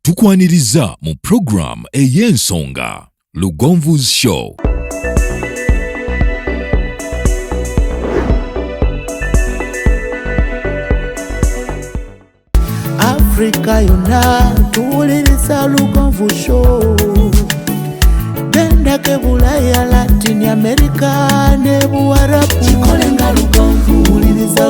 Tukwaniriza mu program ey'ensonga Lugonvu's Show. Africa yona tuwuliriza Lugonvu Show. Benda ke Bulaya, Latin America ne Buarabu. Chikolenga Lugonvu, wuliriza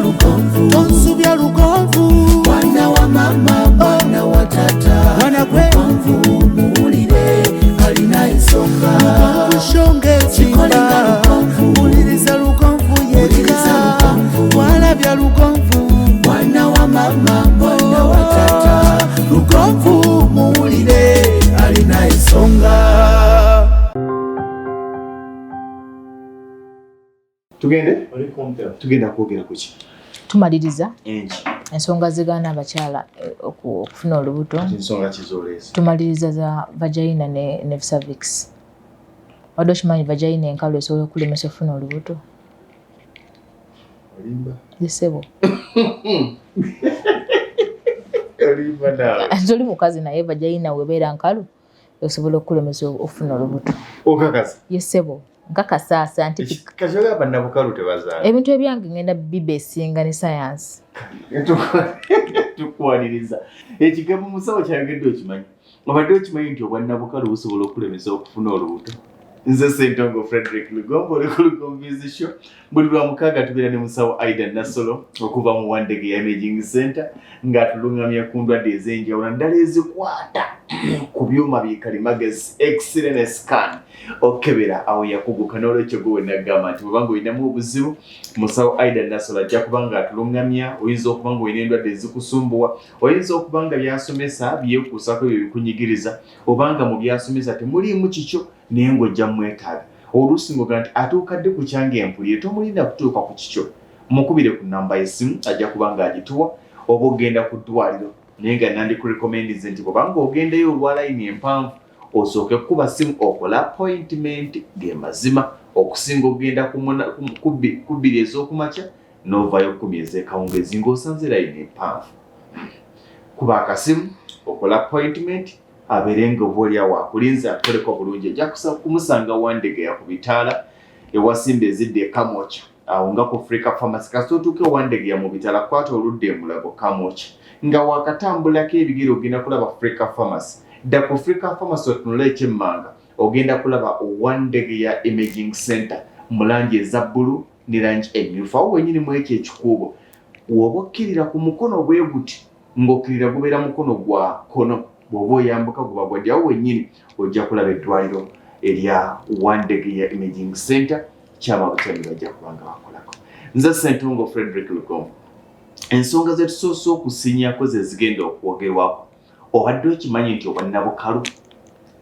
Lugonvu. Tonsubya Lugonvu, mwana wa mama, mwana wa tata. Mwana kwe Lugonvu, muwulire alina ensonga. Lugonvu shonge chikolenga Lugonvu, wuliriza Lugonvu yeka. Walabya Lugonvu, mwana wa mama, mwana wa tata. Lugonvu muwulire alina ensonga. Tugenda kwogera kuki? Tumaliriza ensonga zigana abakyala okufuna olubuto. Ensonga kizoleeza. Tumaliriza za vagina ne cervix. Wadde okimanyi vagina enkalu esobola okulemesa okufuna olubuto? Olimba. Yesebo. Olimba nawe. Toli mukazi naye vagina webeera nkalu esobola okulemesa okufuna olubuto. Okakasa? Yesebo. Nkakasa scientific. Kajoga Nabukalu tebazaala. Ebintu ebyange ngenda bibesinga ne science. Tukwaniriza. Ekigambo musawo kyayogedde okimanyi. Obadde okimanyi nti Obwa Nabukalu busobola okulemesa okufuna olubuto. Nze Ssentongo Frederick Lugombo oli ku Lugonvu's Show. Buli lwa mukaaga tubeera ne musawo Aida Nasolo okuva mu Wandege ya Imaging Center ng'atulungamya ku ndwadde ez'enjawulo naddala ezikwata ku byuma bikalimagezi X-ray ne scan okebera awo yakuguka n'olwekyo gwe nagamba nti bw'oba ng'olinamu obuzibu musawo Aida Nasolo ajja kuba ng'atulungamya. Oyinza okuba ng'olina endwadde ezikusumbuwa, oyinza okuba nga byasomesa byekuusako ebyo bikunyigiriza, obanga mu byasomesa temuliimu kikyo naye ng'ojja mwetaaga. Oluusi ng'ogamba nti atuukadde ku kyange empulire tomulinda kutuuka ku kikyo. Mukubire ku namba y'essimu ajja kuba ng'agituwa, oba ogenda ku ddwaliro naye nga nandikurekomendize nti bw'obanga ogendayo olwa layini empanvu osooke kuba simu okola appointment ge mazima okusinga ogenda ku bbiri ez'okumakya n'ovaayo 10 ez'ekawungeezi ng'osanze layini empanvu. Kuba akasimu okola appointment abeere ng'oba oli awo akulinze akoleko bulungi. Ejja kumusanga Wandege ya ku bitaala ewasimba ezidde e Kamwokya awo nga ku Africa Pharmacy. Kasita otuuke Wandege ya mu bitaala kwata oludde e Mulago Kamwokya nga wakatambulako ebigere ogenda kulaba Africa Pharmacy. Dda ku Africa Pharmacy otunula ekyemmanga ogenda kulaba Wandege ya Imaging Center mu langi eza bbulu ne langi emmyufu. Awo wenyini mu ekyo ekikuubo woba okkirira ku mukono bwe guti ng'okkirira gubeera mukono gwa kono. Bw'oba oyambuka guba gwaddi awo wennyini ojja kulaba eddwaliro erya Wandege ya Imaging Center kyamabutyani bajja kubanga bakolako. Nze Ssentongo Frederick Lugombo. Ensonga ze tusoose okusinyako ze zigenda okwogerwako. Obadde okimanyi nti Obwa Nabukalu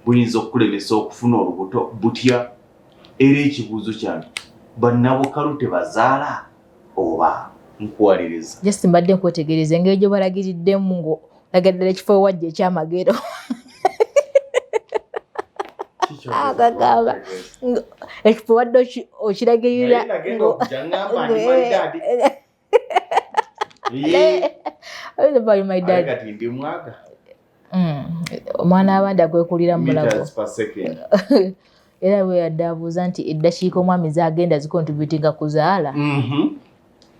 buyinza okulemesa okufuna olubuto butya? Era ekibuuzo kyange, Obwa Nabukalu tebazaala oba nkwaliriza? Just mbadde nkwetegereza engeri gye balagiriddemu ngo lagadde ekifo wajja ekyamagero. Agagaba ekifo wadde okiragirira omwana abandi agwekulira mu mulago. Era bwe yadde abuuza nti eddakiika omwami zagenda zikontributinga kuzaala.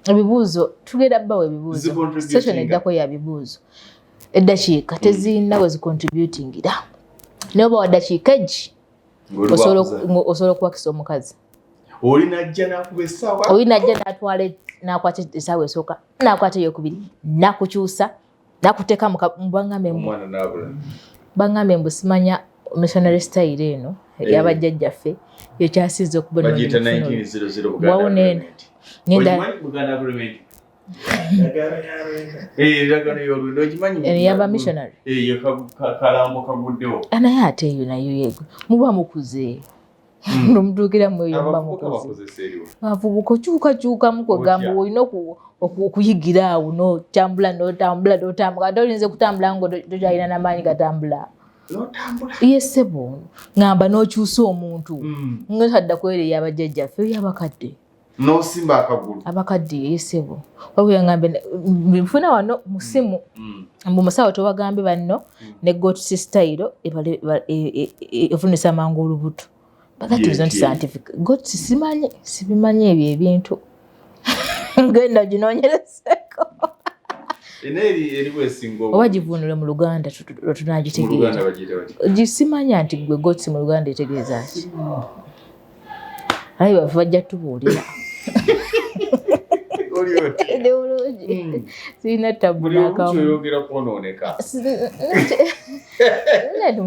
Ebibuuzo tugenda bbawo ebibuuzo session eddako ya bibuuzo. Eddakiika tezirina we zikontributingira. Naye oba waddakiika egi osobola okuwakisa omukazi. Oli najja n'akuba essaawa. Oli najja n'atwala n'akwata essaawa esooka n'akwata eyokubiri n'akukyusa n'akuteeka mu bwangambe mbu. Omwana n'abula. Bangambe mbu simanya missionary style eno ey'abajjajjaffe yo kyasize okubona. Bagiyita 1900 Buganda Agreement. Ndagano y'olwendo okimanyi? Yaba missionary. Kalambo kaguddewo. Naye ate eyo nayo yego muba mukuze. Nomutuukira mu eyo muba mukuze. Abavubuka okyukakyukamu kwegamba olina okuyigira awo n'otambula. Tolinze kutambula ngo tokyalina n'amaanyi gatambula. Yesebo ngamba n'okyusa omuntu. Ng'otadda kwera ey'abajjajjaffe ey'abakadde. no simba akagulu abakadde yesebo wabwe ngambe mbifuna wano musimu mbu musawo tobagambe banno ne got style ebale efunisa mangu olubuto but that is not scientific got sibimanyi ebyo ebintu ngenda ginonyerezeko eri wesingo wajivunule mu Luganda tunagitegeera gisimanya nti gwe got mu Luganda etegeeza ki ayi bajja tubuulira sina tabula kama yogera kuononeka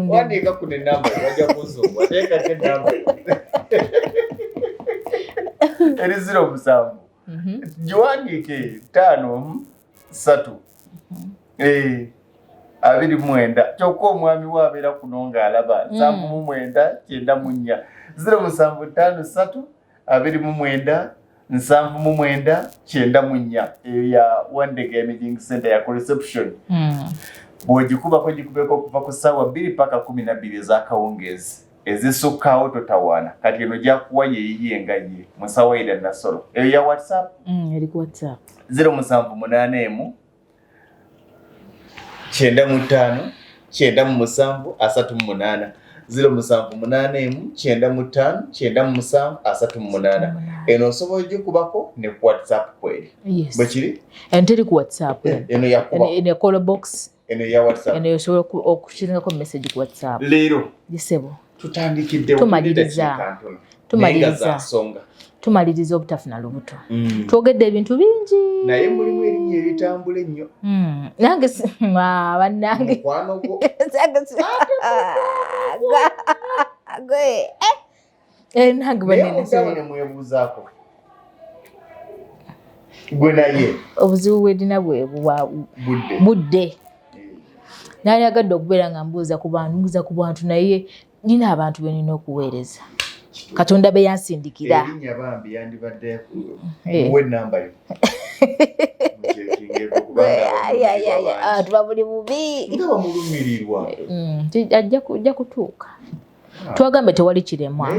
wandika kune namba wajja kusoma teka ke namba eri 07 jiwandike 5 3 abiri mwenda kyokka omwami wabeera kunonga alaba 7 9 4 0753 abiri mwenda 7 9 4 ya Wandege Meeting Center ya reception bwogikubako gikubeko okuva ku ssaawa 2 paka 12 ez'akawungeezi ezisukkawo totawaana kati eno gyakuwa yeeyiye nga ye musawaida nasolo eyo ya WhatsApp eri ku WhatsApp 0781 95 9738 0781 eno osobola okugikubako ne ku WhatsApp kweri bwe kiri enteri ku WhatsApp eno yakuba ene call box eno ya WhatsApp ene osobola okushirako message ku WhatsApp leero gisebo tutandikidde tumaliriza obutafuna lubuto twogedde ebintu bingi naye mulimu erinnya eritambula ennyo nange bannange mukwano gwo nange banene mwebuuzaako gwe naye obuzibu bwedina bwebuwa budde naye agadde okubeera nga mbuuza ku bantu naye nina abantu benina okuweereza Katonda be yansindikira erinnya bambi yandibadde muwe namba yo tuba buli bubi nga bamulumirirwa ajja kutuuka twagambe tewali kiremwa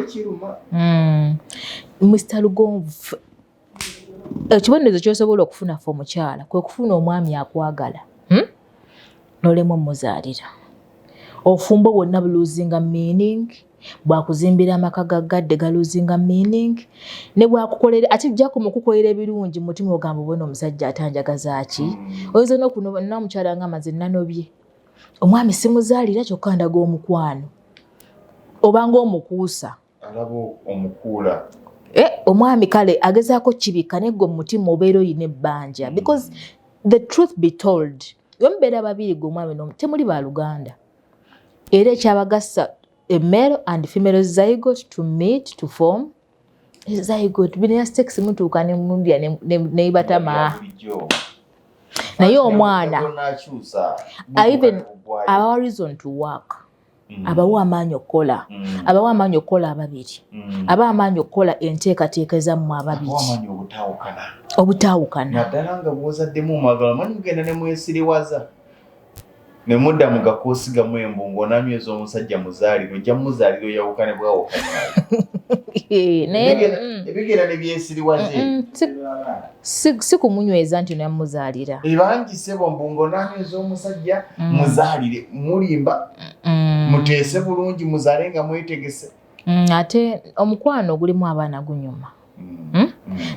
Mr. Lugonvu ekibonerezo kyosobola okufuna fe omukyala kwe kufuna omwami akwagala nolemu omuzaalira ofumbo bwonna buluzinga meaning bwakuzimbira amaka gagadde galuzinga meaning ne bwakukolera ati jako mukukolera ebirungi mutima ogamba bwona omusajja atanjagaza ki oyinza n'okunoba omukyala nga amaze nanobye omwami simuzaalira kyokka ndaga omukwano obanga omukuusa alabo omukuula omwami kale agezaako kibika negwe mu mutima obeera oyina ebbanja because the truth be told yomubeera babiri gwe omwami temuli ba Luganda era ekyabagasa a male and female zygote to meet to form a zygote bine sex mutuuka ne mundya ne batama naye omwana even our reason to work abawa amaanyi okukola abawa amaanyi okukola ababiri aba amaanyi okukola enteekateeka ezammwe ababiri obutaawukana naddala nga bwozaddemu omwagala manyi mugenda ne mwesiriwaza ne mudda mu gakuusigamu embungu onamyeza omusajja muzaaliro ojja muzaaliro oyawukane bwawukana ebigera ne byesiriwaze si kumunyweza nti namuzaalira ebangisebo mbungu onamyeza omusajja muzaalire mulimba muteese bulungi muzaale nga mwetegese ate omukwano ogulimu abaana gunyuma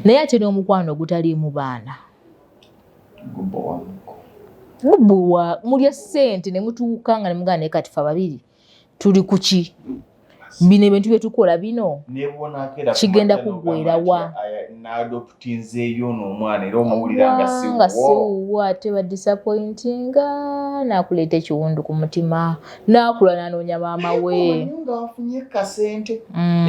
naye ate n'omukwano ogutaliimu baana mubuwa mulya ssente ne mutuuka nga ne mugana naye kati fe ababiri tuli ku ki bino ebintu bye tukola bino kigenda kuggweerawa n'adoptinzeeyo n'omwana era omuwulira nga siwuwa ate badisappointinga n'akuleeta ekiwundu ku mutima n'akula n'anoonya maama we nga wafunye kasente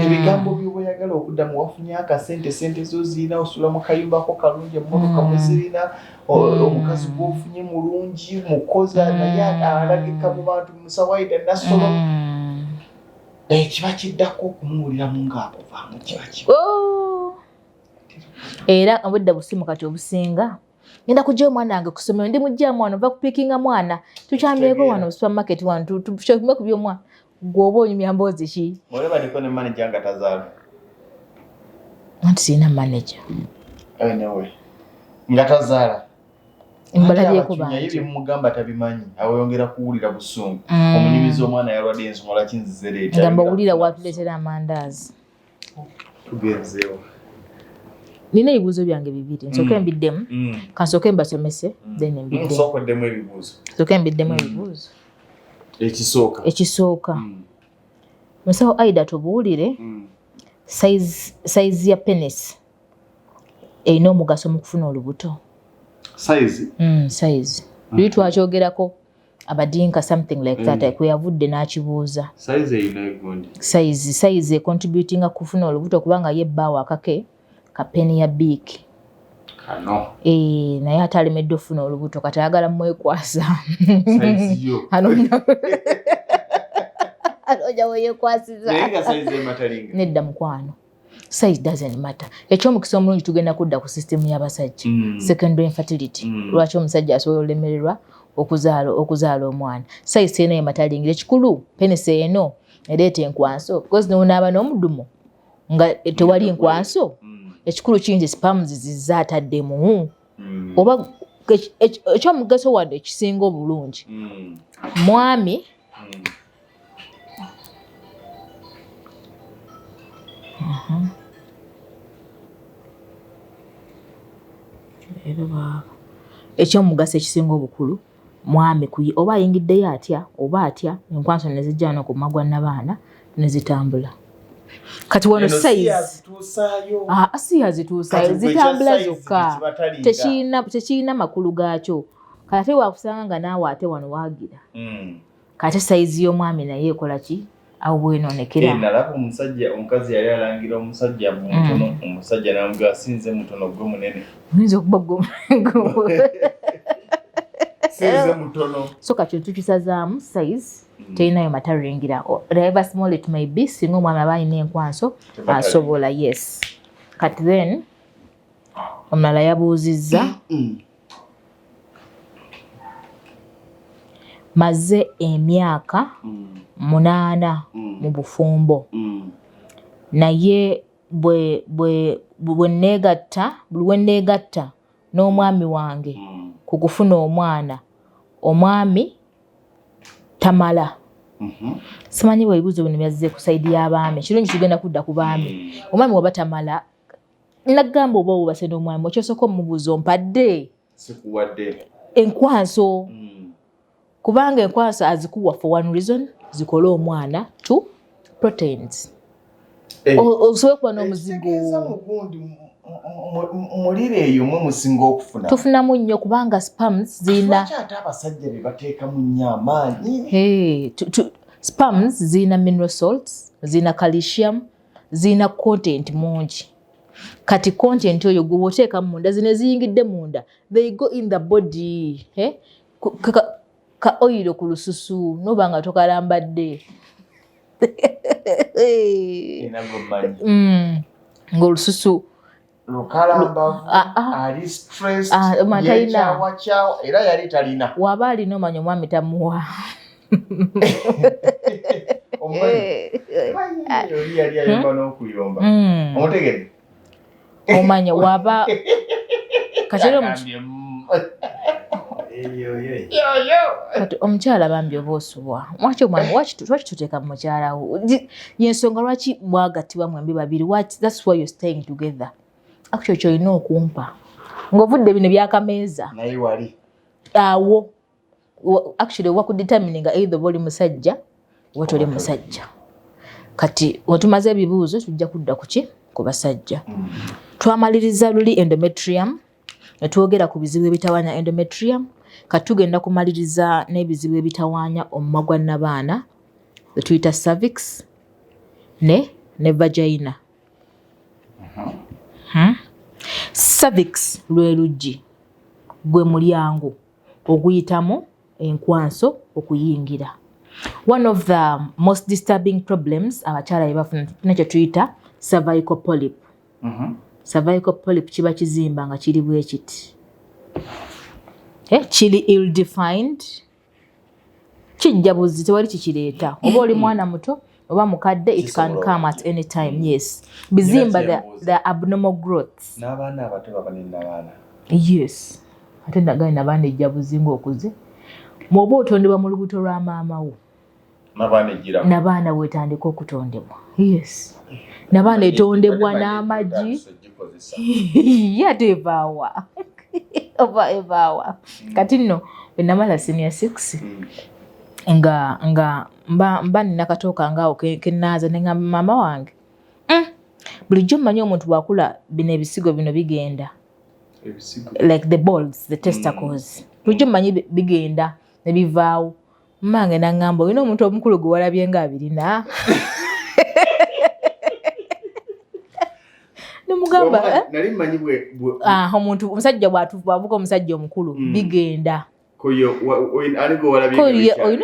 ebigambo by'obayagala okuddamu wafunye akasente sente zo zirina osula mu kayumbako kalungi emmotoka muzirina omukazi gwofunye mulungi mukozi naye alagika mu bantu musawaida nasolo kiba kiddako okumuwuliramu ng'akuvaamu kiba kiba era obudde busimu kati obusinga ngenda kujja omwana wange kusomero ndi mujjamu wano ova kupiikinga mwana tukyambyeko wano supermarket wano tukyokime ku by'omwana gwoba onyumya mboozi ki olabadeko ne manager nga tazaala Anti sina manager. Anyway. Ngatazaala. Mbalabye ko banje. Yibi mugamba tabimanyi. Awoyongera kuwulira busungu. Omunyumizi omwana yalwadde ensonga kinzizereeta. Ngamba wulira watuleetera amandazi. Tugenzeewo. Nina ebibuuzo byange bibiri. Nsooke mbiddemu. Kansooke mbasomese. Then mbiddemu. Nsookoddemu ebibuuzo. Nsooke mbiddemu ebibuuzo. Ekisooka. Musawo Aida tubuulire. Size ya penis. Erina omugaso mu kufuna olubuto. Size? Size. Luli twakyogerako abadinka something like that. Kwe yavudde n'akibuuza. Size erina egundi. Size contributinga kufuna olubuto kubanga ye bbaawo akake kapeni ya big. Kano. Naye ate alemedde ofuna olubuto kati ayagala mwekwasa. Size yo. Anoja weyekwasiza. Naye size ematalinga. Nedda mukwano. Size doesn't matter. Ekyomukisa omulungi tugenda kudda ku system y'abasajja. Secondary infertility. Lwaki omusajja asobola olemererwa okuzaala omwana. Size eno ematalinga. Ekikulu penis eno ereeta enkwanso. Because n'onaaba n'omudumo nga tewali enkwanso. Ekikulu kingi sperms zizaataddemu. Oba ekyomugaso wadde ekisinga obulungi. Mwami ekyomugaso ekisinga obukulu mwami oba ayingiddeyo atya oba atya enkwanso ne zijja no ku magwa n'abaana ne zitambula. Kati wano size asiya zituusaayo zitambula zokka tekiina makulu gaakyo. Kati ate waakusanga nga naawe ate wano waagira. Kati size y'omwami naye ekola ki? Awo bwenoonekera. Nalaba omukazi yali alangira omusajja mutono, omusajja n'amugamba asinze mutono gwe munene. Oyinza okuba gwe sinze mutono. So kati tukisazaamu size terinayo mataringira. However small it may be, singa omwami aba alina enkwanso asobola, yes. Kati then omulala yabuuzizza maze emyaka 8 mu bufumbo. Naye bwe neegatta n'omwami wange ku kufuna omwana, omwami tamala. Simanyi bwe ebibuuzo bino byazze ku sayidi y'abaami. Kirungi tugenda kudda ku baami. Omwami waba tamala, nagamba oba obase n'omwami okyosooka omubuuza ompadde sikuwadde enkwanso. Kubanga enkwanso azikuwa for one reason, zikola omwana, 2 proteins. Osobola kuba n'omuzigo. Mulire eyo mwe musinga okufuna. Tufunamu nnyo kubanga sperms zina. Lwaki ate abasajja be bateeka mu nnyo amaanyi? Sperms zina mineral salts, zina calcium, zina content mungi. Kati content oyo gwe oteeka munda zine ziyingidde munda. They go in the body. Ka oil ku lususu noba nga tokalambadde. Ng'olususu lukalamba ali stress yechawachawa era yali talina waba alina omanya omwami tamuwa omwami yali ayomba n'okuyomba omutegedde omanya waba katero kati omukyala bambi oba osubwa lwaki tuteeka mu mukyala wo yensonga lwaki mwagattibwa mwembi babiri. That's why you're staying together. Actually kyolina okumpa ng'ovudde bino byakameeza naye wali awo actually wakudetermininga either oba oli musajja oba toli musajja. Kati wetumaze ebibuuzo tujja kudda ku basajja. Twamaliriza luli endometrium ne twogera ku bizibu ebitawaanya endometrium. Kati tugenda kumaliriza n'ebizibu ebitawaanya omumagwa n'abaana bye tuyita cervix ne vagina. Cervix lwe luggi gwe mulyango oguyitamu enkwanso okuyingira. One of the most disturbing problems abakyala bye bafuna nakyo tuyita cervical polyp. Cervical polyp kiba kizimba nga kiri bwe kiti. Kiri ill defined, kijja buzi tewali kikireeta. Oba oli mwana muto oba mukadde, it can come at any time. Yes, bizimba the abnormal growths. N'abaana abato babanina abaana. Yes, ate ndagala n'abaana ejja buzinga okuze mwoba otondebwa mu lubuto lwa maama wo n'abaana wetandika okutondebwa. Yes, n'abaana etondebwa n'amagi yate evaawa oba evaawa. Kati nno bwe namala senior 6 nga mba nina katooka ngaawo kenaaza ne ngamba maama wange bulijjo mmanyi omuntu bw'akula bino ebisigo bino bigenda like the balls, the testicles. Bulijjo mmanyi bigenda ne bivaawo. Mmange n'angamba olina omuntu omukulu gwe walabye ng'abirina. Nemugamba nali mmanyi omuntu omusajja bw'avuga omusajja omukulu bigenda. Olina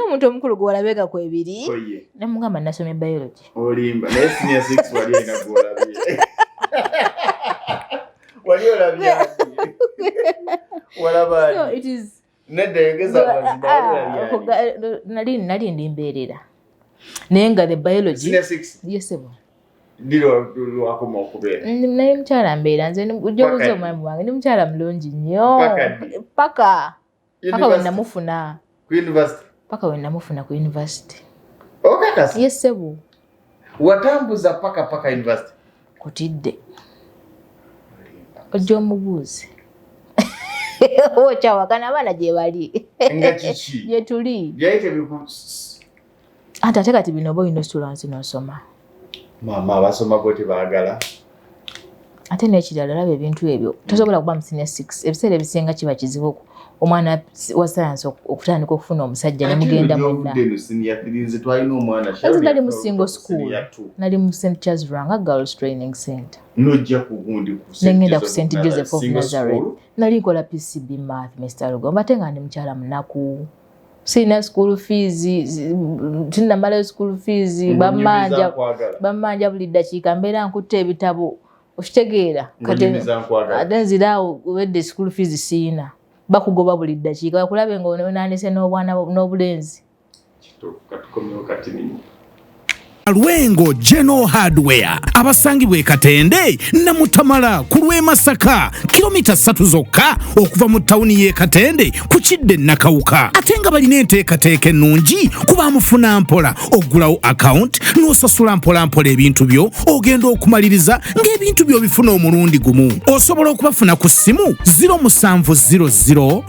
omuntu omukulu gwe walabye kwebiri. Nemugamba nasomye biology. Olimba naye senior 6 wali olina gw'olabye. Wali olabye walaba. So it is nedda yogeza nali ndi mbeerera naye nga the biology senior 6 yes ebo ndiro lwakoma okubeera naye mukyala mbeera nze ojja omwami wange ndi mukyala mulungi nnyo paka we namufuna ku university. Paka we namufuna ku university. Okakasi? Yes ebo. Watambuza paka university? Kutidde. Ojja omubuuze. Okyawakana abaana gye bali. Nga kiki? Gye tuli. Byayite biku. Ate kati bino oba olina students n'osoma. Maama abasoma bo tebaagala. Ate n'ekirala laba ebintu ebyo tosobola kuba mu senior 6. Ebiseera ebisinga kiba kizibu omwana wa science okutandika okufuna omusajja ne mugenda mwenna. Nali mu single school. Nali mu St. Charles Ranga Girls Training Center. Nojja ku gundi ku St. Nengenda ku St. Joseph of Nazareth. Nali nkola PCB math Mr. Lugomba ate nga ndi mukyala munaku. Sina school fees, tinamala school fees, bamanja buli ddakiika mbeera nkutte ebitabo. Okitegeera ate nziraawo wedde school fees siina. Bakugoba buli ddakiika bakulabe ng'onaanise n'obwana n'obulenzi. Lwengo General Hardware abasangibwa e Katende Namutamala ku lw'e Masaka kilomita 3 zokka okuva mu tawuni y'e Katende ku Kidde Nakawuka ate nga balina enteekateeka ennungi kuba mufuna mpola oggulawo account n'osasula mpola ebintu byo ogenda okumaliriza ng'ebintu byo bifuna omulundi gumu. Osobola okubafuna ku ssimu 0700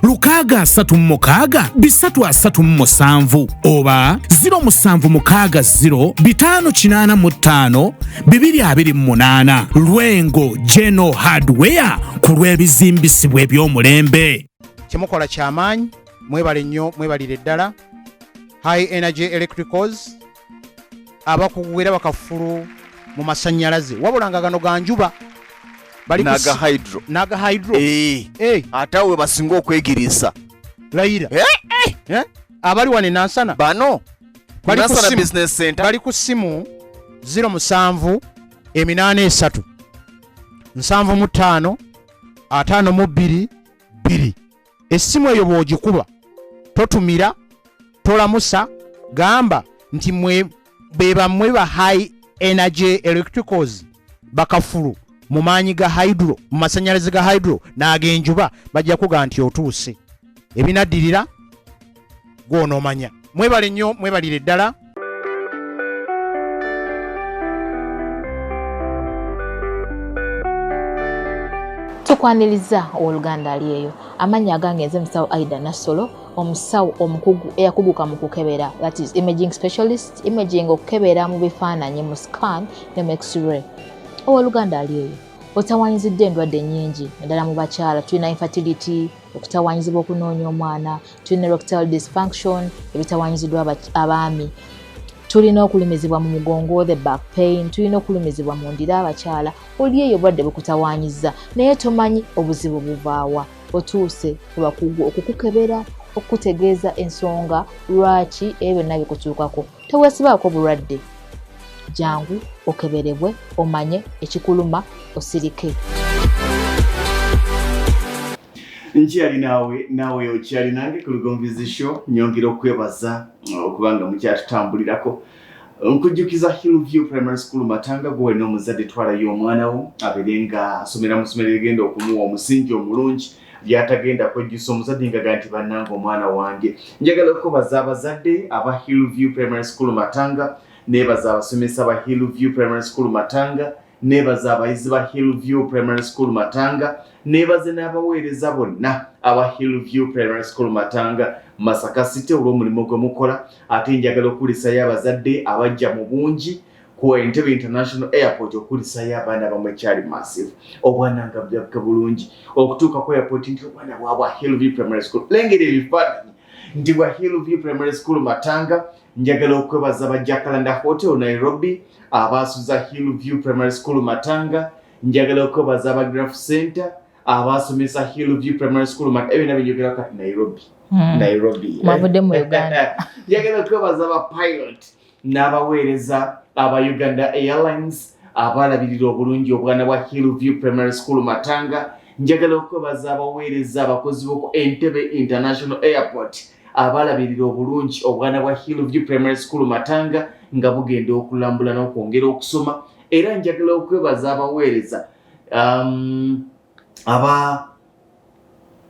636 oba 0760 585 228. Lwengo General Hardware ku lw'ebizimbisibwa eby'omulembe. Kyemukola kyamaanyi, mwebale nnyo, mwebalire ddala. High Energy Electricals abakuguwera bakafulu mu masannyalaze wabula nga gano ga njuba naga hydro atawe basinga okwegirisa layira abali wane nansana bano Nansana Business Center bali ku simu 07 83 75 52 2. Essimu eyo bw'ogikuba totumira tolamusa gamba nti beba mwe ba High Energy Electricals bakafulu mu maanyi ga hydro mu masanyalaze ga hydro n'ag'enjuba bajja kuga nti otuuse ebinaddirira gw'onoomanya. Mwebale nnyo, mwebalire ddala. Tukwaniriza oluganda alieyo amanya agange nze musawo Aida Nasolo omusawo omukugu eyakuguka mu kukebera, that is imaging specialist, imaging okukebera mu bifaananyi mu scan ne mu x-ray. Oluganda alieyo otawanyizidde endwadde nnyingi naddala mu bakyala. Tulina infertility, okutawanyizibwa okunoonya omwana, tulina erectile dysfunction, ebitawanyiziddwa abaami, tulina okulumizibwa mu mugongo, the back pain, tulina okulumizibwa mu ndira abakyala. Oli eyo obwadde bukutawanyiza naye tomanyi obuzibu buvaawa, otuuse ku bakugu okukukebera okutegeeza ensonga lwaki ebyo byonna bikutuukako. Teweesibaako bulwadde, jangu okeberebwe omanye ekikuluma osirike. Nkyali nawe okyali nange ku Lugomvizi Show. Nyongera okwebaza okubanga mukyatutambulirako. nkujjukiza Hillview Primary School Matanga gwe n'omuzadde twalayo omwana wo aberenga asomera mu ssomero erigenda okumuwa omusingi omulungi byatagenda kwejjusa omuzadde nga nti bannanga omwana wange. Njagala okubaza abazadde aba Hillview Primary School Matanga, nebaza abasomesa ba Hillview Primary School Matanga, nebaza abayizi ba Hillview Primary School Matanga, nebaze n'abaweereza bonna aba Hillview Primary School Matanga Masaka City olw'omulimu gwe mukola. Ate njagala okulisayo abazadde abajja mu bungi ku Entebbe International Airport okulisayo abaana bamwe kyali massive. Obwana nga byabka bulungi okutuuka ku airport nti obwana bwabwa Hillview Primary School lengera ebifaananyi nti bwa Hillview Primary School Matanga. Njagala okwebaza ba Jacaranda Hotel Nairobi, abasuza Hillview Primary School Matanga. Njagala okwebaza aba Graph Center, abasomesa Hillview Primary School Matanga. Ebyo nabyo kati Nairobi mavudde mu Uganda. Njagala okwebaza aba pilot n'abaweereza aba Uganda Airlines abalabirira obulungi obwana bwa Hillview Primary School Matanga. Njagala okwebaza abaweereza abakozi b'oku Entebbe International Airport abalabirira obulungi obwana bwa Hillview Primary School Matanga nga bugenda okulambula n'okwongera okusoma. Era njagala okwebaza abaweereza aba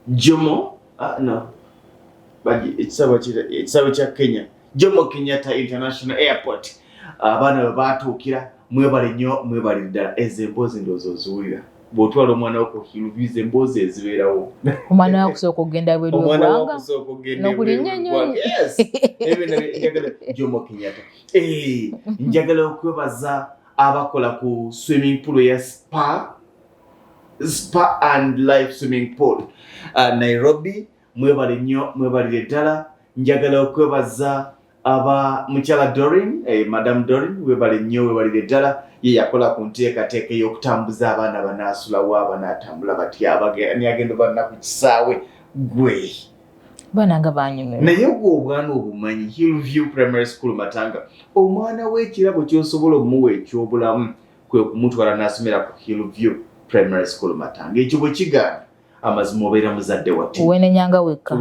Jomo ekisabo kya Kenya, Jomo Kenyatta International Airport, abaana bwe baatuukira mwebale nnyo mwebale ddala. Ezo emboozi ndowooza oziwulira bw'otwala omwana wo ku Hillview, emboozi ezibeerawo. Omwana wa kusooka okugenda bweru bw'eggwanga n'okulinnya ennyonyi. Njagala Jomo Kenyatta. Njagala okwebaza abakola ku swimming pool ya Spa and Life Swimming Pool Nairobi, mwebale nnyo mwebalire ddala. Njagala okwebaza aba mukyala Dorin, Madam Dorin, webale nnyo webalire ddala. Ye yakola ku nteekateeka ey'okutambuza abaana banaasulawo abanaatambula batya abagenda agenda bana ku kisaawe gwe baana nga banyumirwa. Naye gwe obwana obumanyi Hillview Primary School Matanga, omwana w'ekirabo ky'osobola omuwa eky'obulamu kwe kumutwala n'asomera ku Hillview Primary School Matanga. Ekyo bwe kigaana amazima obeera muzadde wati uwenenyanga wekka.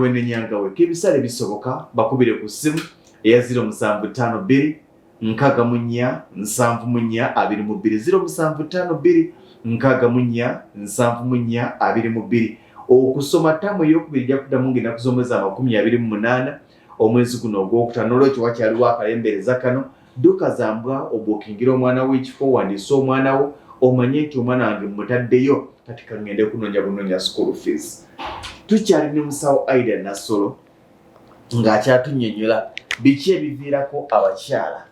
Ebisale bisoboka bakubire ku ssimu eya 0752 nkagamunya 742 0752 nkagamunya 742. Okusoma tamu ey'okubiri ejja kuddamu ng'ennaku z'omwezi 28 omwezi guno ogwokutaano. Olwekyo wakyaliwo akalembereza kano. Dokazambwa obwokingira omwana w'ekifo, wandiise omwana wo omanye nti omwana wange mutaddeyo kati kangende kunoonya school fees. Tukyali ne musawo Aida Nasolo ng'akyatunnyonnyola biki ebiviirako abakyala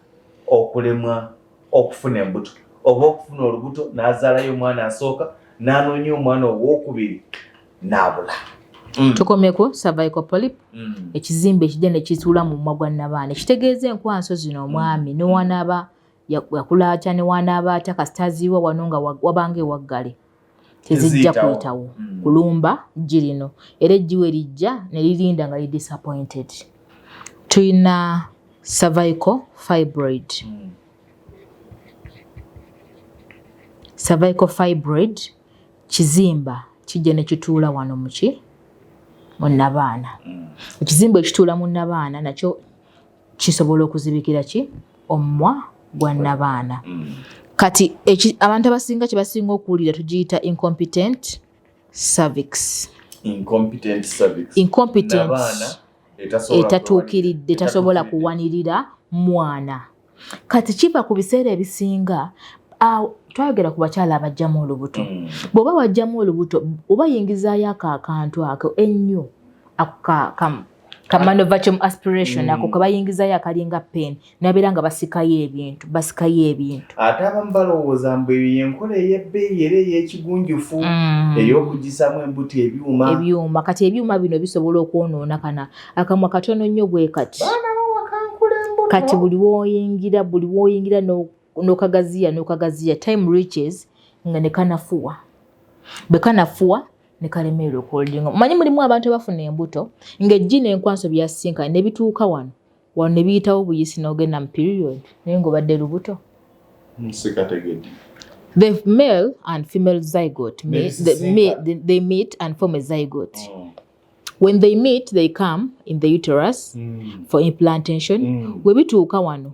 okulemwa okufuna embuto oba okufuna olubuto n'azaalayo omwana asooka n'anoonya omwana owookubiri n'abula. Tukomye ku cervical polyp, ekizimbe ekijja ne kituula mu mumwa gwa Nabaana. Ekitegeeza enkwanso zino omwami ne wanaaba yakula atya ne wanaaba atya kasita aziiwa wano nga wabanga ewaggale tezijja kuyitawo kulumba ggi lino. Era eggi we lijja ne lirinda nga lidisappointed. Tuyina cervical fibroid. Cervical fibroid kizimba kijja ne kituula wano muki mu Nabaana. Ekizimba ekituula mu Nabaana nakyo kisobola okuzibikira ki omumwa gwa Nabaana. Kati abantu abasinga kye basinga okuwulira tugiyita incompetent cervix. Incompetent etatuukiridde, tasobola kuwanirira mwana. Kati kiva ku biseera ebisinga twayogera ku bakyala abajjamu olubuto. Bw'oba wajjamu olubuto oba yingizaayo akantu ako ennyo kamano vacuum aspiration ako kabayingizaayo akalinga pen nabeera nga basikayo ebintu. Ate abamu balowooza mbu eyo yenkola ey'ebbeeyi era ey'ekigunjufu ey'okugisaamu embuto ebyuma. Kati ebyuma bino bisobola okwonoona akamwa katono nnyo bwe kati. Kati buli w'oyingira n'okagaziya time reaches nga ne kanafuwa. Bwe kanafuwa ne kalemererwa okuholdinga. Manyi mulimu abantu abafuna embuto ng'eggi n'enkwanso byasinkana ne bituuka wano ne biyitawo buyisi n'ogenda mu period naye ng'obadde lubuto. The male and female zygote they meet and form a zygote. When they meet, they come in the uterus for implantation. We bituuka wano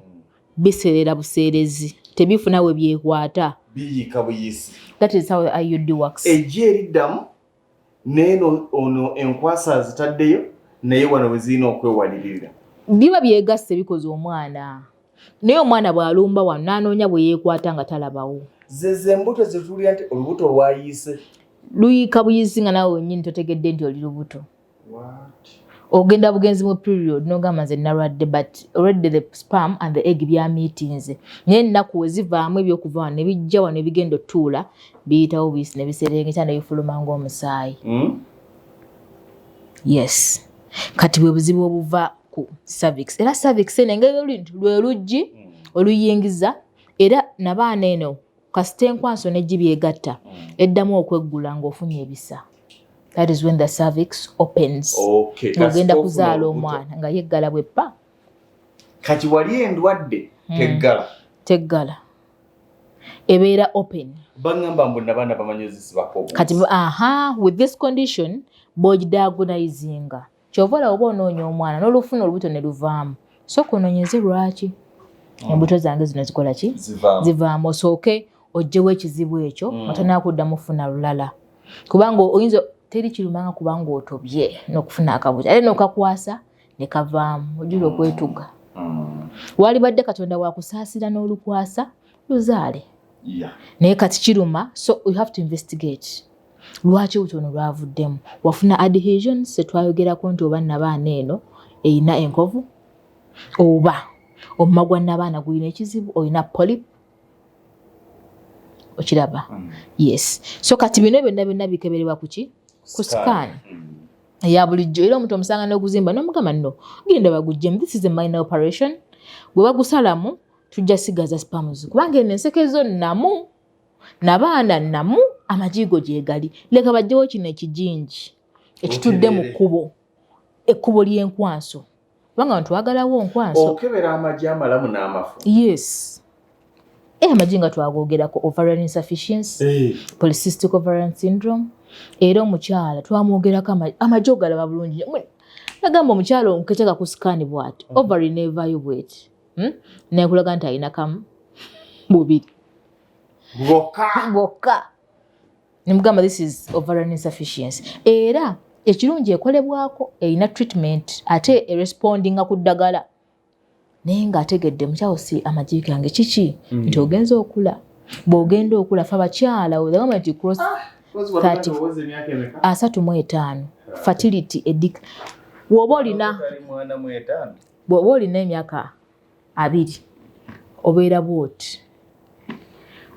biserera buserezi tebifuna we byekwata biyika buyisi. That is how the IUD works. Ejje eriddamu neno ono enkwasa zitaddeyo naye wano wezina okwewalirira. Biba byegasse bikoze omwana. Naye omwana bw'alumba wano n'anoonya bwe yeekwata nga talabawo. Zeze embuto zitulira nti olubuto lwayise. Luyika buyisi nga nawe wennyini totegedde nti oli lubuto. What? Ogenda bugenzi mu period n'ogamba nze nalwadde but already the sperm and the egg bya meetings. Naye ennaku we zivaamu ebyokuva wano ne bijja wano ne bigenda otuula biyitawo buyisi ne biserengeta ne bifuluma ng'omusaayi. Yes. Kati bwe buzibu obuva ku cervix. Era cervix engeri lwe luggi oluyingiza era nabaana eno kasita enkwanso n'egibyegatta eddamu okweggula ng'ofunye ebisa. That is when the cervix opens. Okay. Ogenda kuzaala omwana nga yeggala bweppa. Kati wali endwadde teggala. Teggala. Ebeera open. Bangamba mbu nabaana bamanyozisibako. Kati with this condition bw'ogidiagonizinga kyova olaba oba onoonya omwana n'olufuna olubuto ne luvaamu sooka onoonyeze lwaki embuto zange zino zikola ki zivaamu osooke ogyewo ekizibu ekyo otanakuddamu kufuna lulala kubanga oyinza teri kirumanga kubanga otobye n'okufuna akabuto ate n'okakwasa ne kavaamu ojjula okwetuga wali badde Katonda wakusaasira n'olukwasa luzaale naye kati kiruma so you have to investigate lwaki obutono lwavuddemu wafuna adhesions setwayogerako nti oba nabaana eno eyina enkovu oba omumwa gwa nabaana gulina ekizibu olina polyp okiraba yes so kati bino byonna bikebererwa kuki ku scan ya bulijjo era omuntu omusanga n'oguzimba n'omugamba nno genda bagujjemu this is a minor operation bwe bagusalamu tujja sigaza spams kubanga eno ensekezo namu nabaana namu amajigo gyegali leka bajjewo kino ekijinji ekitudde mu kkubo ekkubo ly'enkwanso kubanga abantu twagalawo nkwanso okebera amagi amalamu n'amafu yes amagi nga twagogerako ovarian insufficiency polycystic ovarian syndrome era omukyala twamwogerako amagi ogalaba bulungi nagamba omukyala omuketeka ku sikaani bw'ati ovary nevayo bw'eti nekulaga nti alina kamu bubiri bwokka nimugamba this is ovarian insufficiency era ekirungi ekolebwako erina treatment ate erespondinga ku ddagala naye ng'ategedde mukyalo si amagi gange kiki nti ogenza okula bw'ogenda okula fe abakyala the moment you cross 35 fertility edic bw'oba olina emyaka 2 obeera bwoti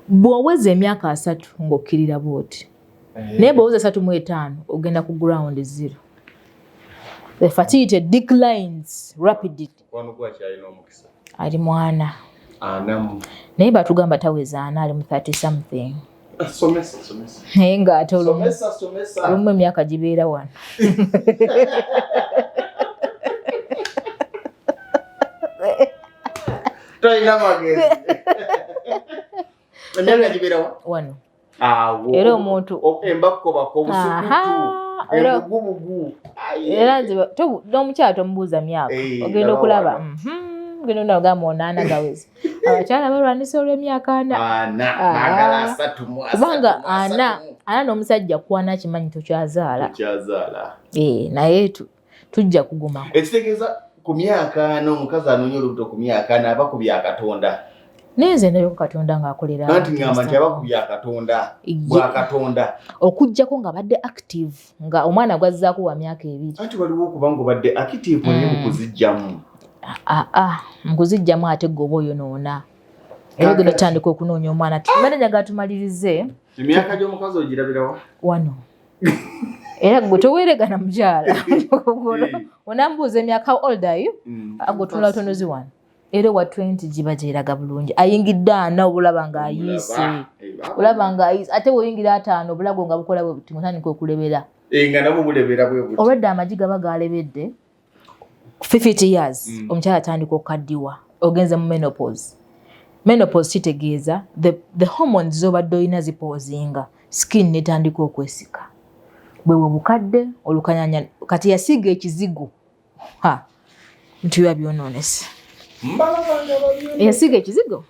bw'oweza emyaka 3 ng'okkirira bwoti naye bw'oweza 35 ogenda ku ground zero the fertility declines rapidly ali mwana naye batugamba taweza ana ali mu 30 something naye ng'ate olumu emyaka gibeera wano toyina magezi emyaka gibeera wano era omuntu embakobako obusukutu ebugubugu era n'omukyala tomubuuza myaka ogenda okulaba genda onagamba onaana gawezi abakyala balwanisa olw'emyaka 4 kubanga ana n'omusajja kwana kimanyi tokyazaala naye tujja kuguma ekitegeeza ku myaka 4 omukazi anoonya olubuto ku myaka 4 aba ku bya Katonda naye nze ndabye ku Katonda ng'akolera anti ngamba nti aba ku bya Katonda bwa Katonda okuggyako nga badde active nga omwana gwazzaako wa myaka 2 anti waliwo okuba ng'obadde active naye mu kuzijjamu mukuzijjamu ate gwe oba oyonoona era ogenda otandika okunoonya omwana tumanenya gatumalirize emyaka gy'omukazi ogirabirawa wano era gwe toweeregana mukyala onambuuza emyaka how old are you agwe otunula tonozi wano era wa 20 giba gyeraga bulungi ayingidde 4 obulaba ng'ayiise ate bw'oyingira 5 obulago nga bukola bwe buti otandika okulebera nga nabwo bulebera bwe buti olwedde amagi gaba galebedde 50 years omukyala atandika okukaddiwa ogenze mu menopause kitegeeza the hormones z'obadde olina zipoozinga skin netandika okwesika bwewe bukadde olukanyanya kati yasiiga ekizigo nti biba byonoonese Yasiga ekizigo.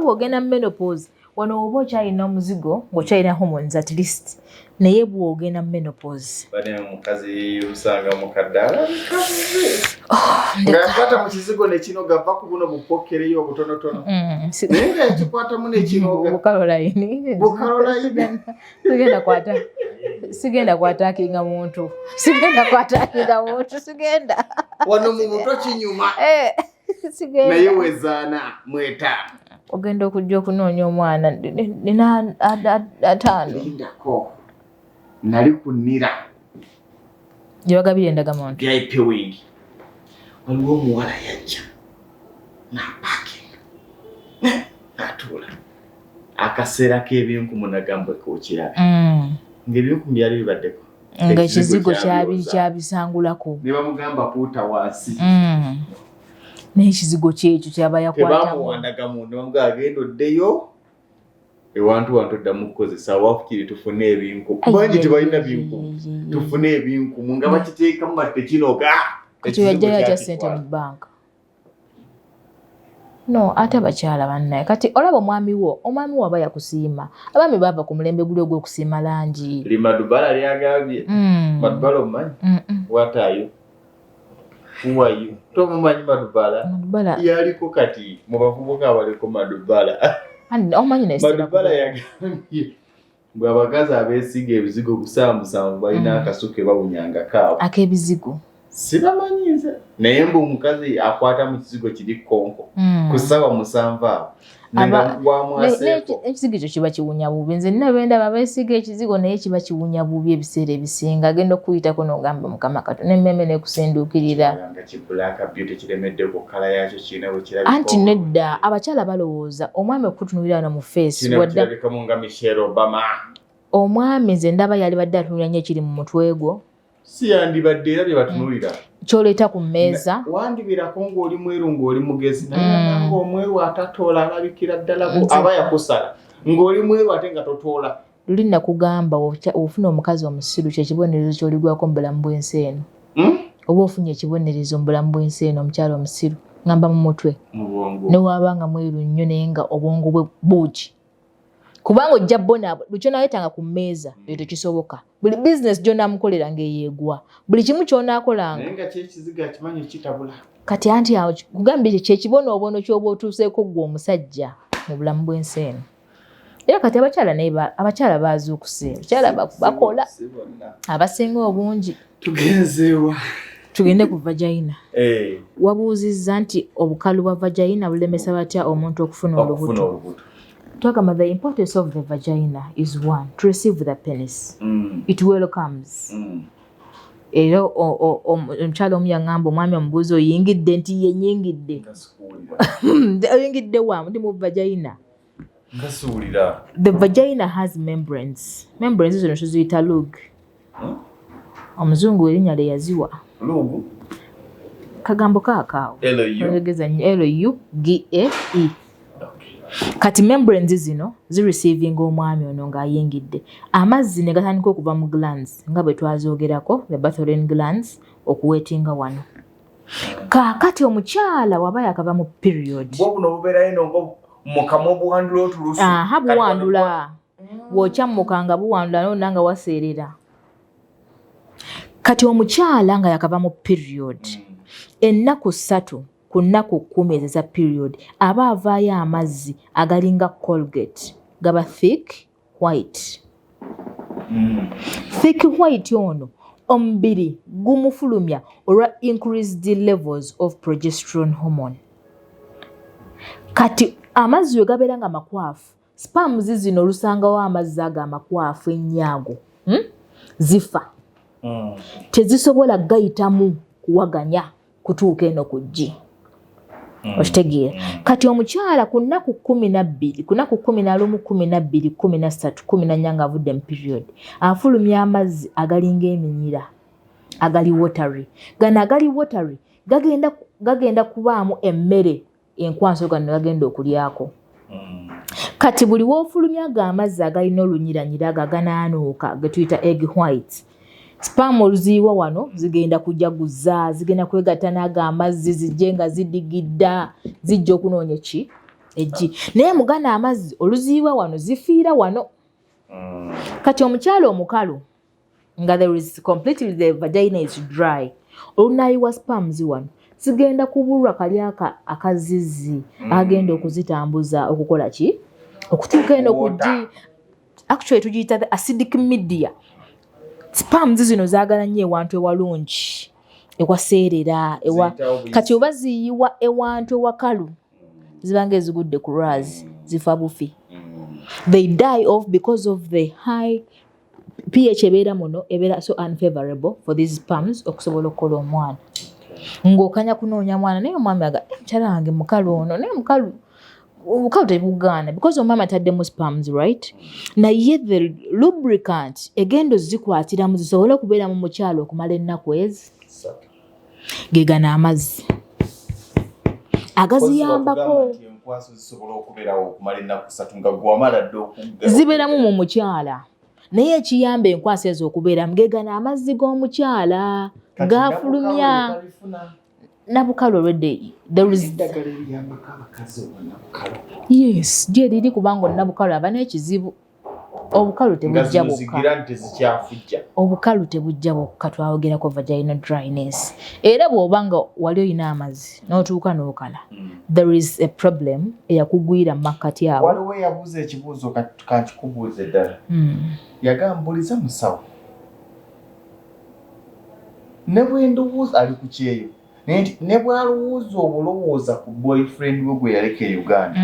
Bw'ogenda menopause wano oba okyalina omuzigo ng'okyalina hormones at least naye bw'ogenda menopause. Bane mukazi usanga mukadala ngakata mu kizigo nekino gava ku buno bupokereyo obutonotono. Naye ekikwata mu nekino Caroline. Sigenda kwata kinga muntu. Sigenda. Wano mu muto kinyuma. Sigenda. Naye wezaana mweta. Ogenda okujja okunoonya omwana nina 5. Lindako. Nali kunira. Gyebagabira endagamuntu. VIP wing. Waliwo omuwala yajja. N'apakinga. N'atuula. Akaseera k'ebinku munagambwe k'okiraba. Ng'ebinku byali bibaddeko. Nga ekizigo kyabisangulako. Ne bamugamba puuta wansi. N'ekizigo kyekyo kyaba yakwatamu. Tebamuwandaga nga agenda oddeyo ewantu oddamu kukozesa wafukire tufune ebinku. Bangi tebalina binku. Tufune ebinku nga bakiteekamu batte kinoga. Kati yajjayo atya ssente mu banka. No, ate abakyala bannaye. Kati olaba omwami wo aba yakusiima. Abaami bava ku mulembe guli ogw'okusiima langi. Madubala lyagambye. Madubala omumanyi? What are you? Who are you? Tomumanyi Madubala? Yaliko kati mu bavubuka abaliko Madubala. Madubala yagambye bwe abakazi abeesiga ebizigo 7 balina akasuke bawunyanga kaabo. Ak'ebizigo. Sibamanyi nze. Naye mbu omukazi akwata mu kizigo kiri konko. Ku ssaawa 7 awo. Ekizigo ekyo kiba kiwunya bubi. Nze nina bendaba beesiga ekizigo naye kiba kiwunya bubi ebiseera ebisinga. Agenda okuyitako n'ogamba Mukama Katonda n'emmeme n'ekusinduukirira. Anti nedda abakyala balowooza omwami okutunuulira wano mu feesi wadda omwami nze ndaba yali badde atunuulira nnyo ekiri mu mutwe gwo. Si yandibadde era bye batunulira. Ky'oleeta ku mmeeza. Wandibirako ng'oli mweru ng'oli mugezi. Naye ng'omweru atatoola alabikira ddala aba yakusala. Ng'oli mweru ate nga totoola. Luli nakugamba ofuna omukazi omusiru kyekibonerezo ky'oligwako mu bulamu bw'ensi eno. Oba ofunye ekibonerezo mu bulamu bw'ensi eno omukyala omusiru ngamba mu mutwe. Ne waabanga mweru nnyo naye nga obwongo bwe buugi. Kubanga ojja bona lukyo nayetanga ku mmeeza ekyo kisoboka. Buli business gy'onaamukolera ng'eyeegwa. Buli kimu ky'onaakolanga. Naye nga kyekiziga kimanyi kitabula. Kati anti awo kugambye kyekibonoobono ky'oba otuuseeko gwe omusajja mu bulamu bw'ensi eno. Era kati abakyala baazuukuse. Abakyala bakola. Abasinga obungi. Tugenzeewa. Tugende ku vagina. Wabuuzizza nti obukalu bwa vagina bulemesa batya omuntu okufuna olubuto. Twagamba the importance of the vagina is one, to receive the penis. It welcomes. Era omukyala omu yaŋŋamba omwami omubuuzi oyingidde nti yenyingidde. Oyingidde wa ndi mu vagina. The vagina has membranes. Membranes zino tuziyita lug. Omuzungu erinnya lye yaziwa. Lug? Kagambo kaakaawo. L-U-G-A-E. Kati membranes zino zireceiving omwami ono ng'ayingidde. Amazzi ne gatandika okuva mu glands nga bwe twazoogerako, the Bartholin glands, okuweetinga wano. Kaakati omukyala waba yakava mu period. Buno bubeerayo n'ongo mukamwa buwandula otulusu. Buwandula. Bw'okyammuka nga buwandula n'onna nga waseerera. Kati omukyala nga yakava mu period. Ennaku 3 ku nnaku 10 ezeza period aba avaayo amazzi agalinga Colgate gaba thick white. Thick white ono omubiri gumufulumya olwa increased levels of progesterone hormone. Kati amazzi we gabeera nga makwafu sperms zino olusangawo amazzi ago amakwafu ennyango zifa. Tezisobola gayitamu kuwaganya kutuuka eno ku ggi. Okitegeera. Kati omukyala ku nnaku 12, ku nnaku 11, 12, 13, 14 nga avudde mu period afulumya amazzi agalinga eminyira agali watery. Gano agali watery gagenda kubaamu emmere enkwanso gano gagenda okulyako. Kati buli woofulumya amazzi agalina olunyiranyira aganaanuuka ge tuyita egg white Spam oluziiwa wano zigenda kujaguza, zigenda kwegatta n'ago amazzi zijjenga zidigidda, zijja okunoonya ki? Eggi. Naye mugana amazzi oluziiwa wano zifiira wano. Kati omukyala omukalu nga there is completely the vagina is dry. Olunayiwa spams wano zigenda kubulwa kali akazizzi agenda okuzitambuza okukola ki? Okutuuka eno ku G. Actually tugiyita the acidic media. Spams zino zaagala nnyo ewantu ewalungi, ewaseerera, kati oba ziyiwa ewantu ewakalu zibanga ezigudde ku raz zifa bufi. They die off because of the high pH ebeera muno ebeera so unfavorable for these sperms okusobola okukola omwana. Ng'okanya kunoonya mwana naye omwami aga mukyala wange mukalu ono naye mukalu tebugaana because omwami ataddemu sperms right. Naye the lubricant egenda zikwatiramu zisobole okubeera mu mukyalo okumala ennaku ezi gegana amazzi agaziyambako zibeeramu mu mukyala naye ekiyamba enkwasa ezo okubeeramu gegana amazzi g'omukyala gafulumya. Nabukalu already there is yes je liri kubanga Nabukalu aba n'ekizibu. Obukalu tebujja bokka. Obukalu tebujja bokka twayogerako vaginal dryness. Era bw'obanga wali oyina amazzi n'otuuka n'okala there is a problem eyakugwira mu makkati awo. Waliwo yabuuza ekibuuzo kakikubuuze ddala. Yagambuliza musawo. Ne bwe ndowooza ali ku kyeyo. Ne bw'alowooza obulowooza ku boyfriend we gwe yaleka e Uganda.